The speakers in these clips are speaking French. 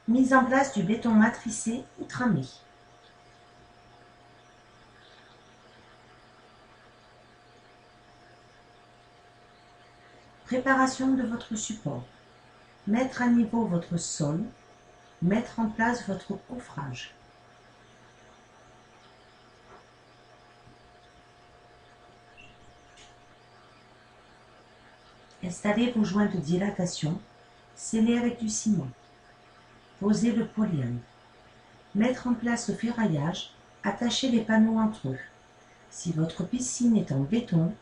Mise en place du béton matricé ou tramé. Préparation de votre support. Mettre à niveau votre sol. Mettre en place votre coffrage. Installez vos joints de dilatation. Scellez avec du ciment. Posez le polyame. Mettre en place le ferraillage. Attachez les panneaux entre eux. Si votre piscine est en béton,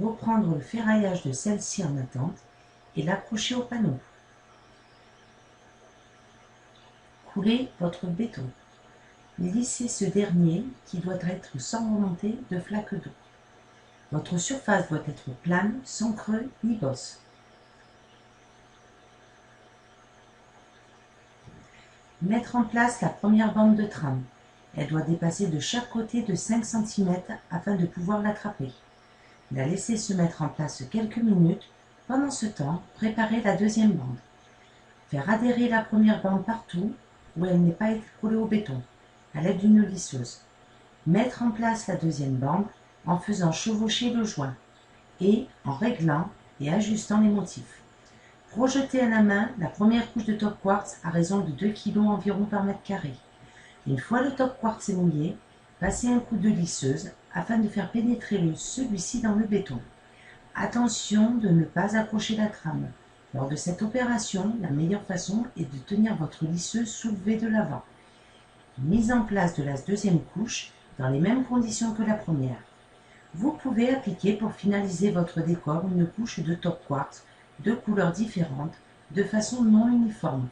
reprendre le ferraillage de celle-ci en attente et l'accrocher au panneau. Coulez votre béton. Lissez ce dernier qui doit être sans remontée de flaques d'eau. Votre surface doit être plane, sans creux ni bosse. Mettre en place la première bande de trame. Elle doit dépasser de chaque côté de 5 cm afin de pouvoir l'attraper. La laisser se mettre en place quelques minutes. Pendant ce temps, préparez la deuxième bande. Faire adhérer la première bande partout où elle n'est pas collée au béton, à l'aide d'une lisseuse. Mettre en place la deuxième bande en faisant chevaucher le joint et en réglant et ajustant les motifs. Projetez à la main la première couche de top quartz à raison de 2 kg environ par mètre carré. Une fois le top quartz est mouillé, passez un coup de lisseuse afin de faire pénétrer celui-ci dans le béton. Attention de ne pas accrocher la trame. Lors de cette opération, la meilleure façon est de tenir votre lisseuse soulevée de l'avant. Mise en place de la deuxième couche dans les mêmes conditions que la première. Vous pouvez appliquer pour finaliser votre décor une couche de top quartz de couleurs différentes de façon non uniforme.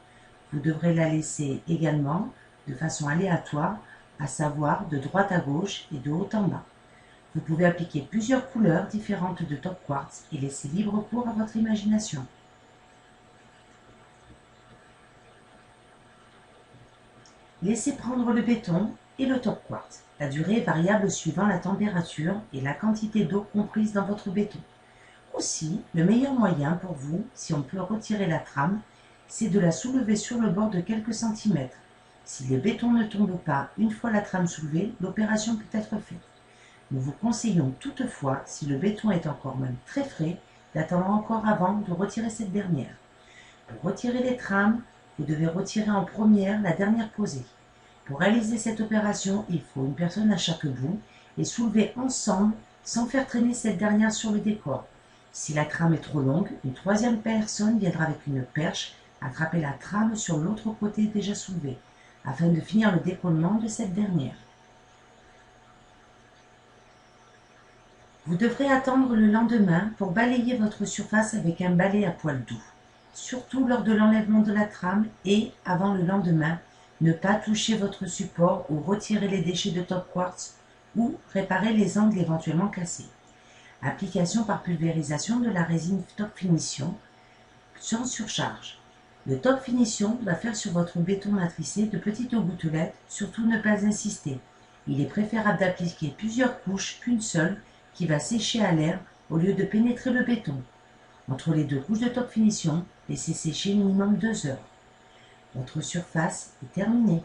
Vous devrez la laisser également de façon aléatoire, à savoir de droite à gauche et de haut en bas. Vous pouvez appliquer plusieurs couleurs différentes de top quartz et laisser libre cours à votre imagination. Laissez prendre le béton et le top quartz. La durée est variable suivant la température et la quantité d'eau comprise dans votre béton. Aussi, le meilleur moyen pour vous, si on peut retirer la trame, c'est de la soulever sur le bord de quelques centimètres. Si le béton ne tombe pas une fois la trame soulevée, l'opération peut être faite. Nous vous conseillons toutefois, si le béton est encore même très frais, d'attendre encore avant de retirer cette dernière. Pour retirer les trames, vous devez retirer en première la dernière posée. Pour réaliser cette opération, il faut une personne à chaque bout et soulever ensemble sans faire traîner cette dernière sur le décor. Si la trame est trop longue, une troisième personne viendra avec une perche attraper la trame sur l'autre côté déjà soulevé, afin de finir le décollement de cette dernière. Vous devrez attendre le lendemain pour balayer votre surface avec un balai à poil doux. Surtout lors de l'enlèvement de la trame et, avant le lendemain, ne pas toucher votre support ou retirer les déchets de top quartz ou réparer les angles éventuellement cassés. Application par pulvérisation de la résine top finition sans surcharge. Le top finition va faire sur votre béton matricé de petites gouttelettes, surtout ne pas insister. Il est préférable d'appliquer plusieurs couches qu'une seule qui va sécher à l'air au lieu de pénétrer le béton. Entre les deux couches de top finition, laissez sécher minimum 2 heures. Votre surface est terminée.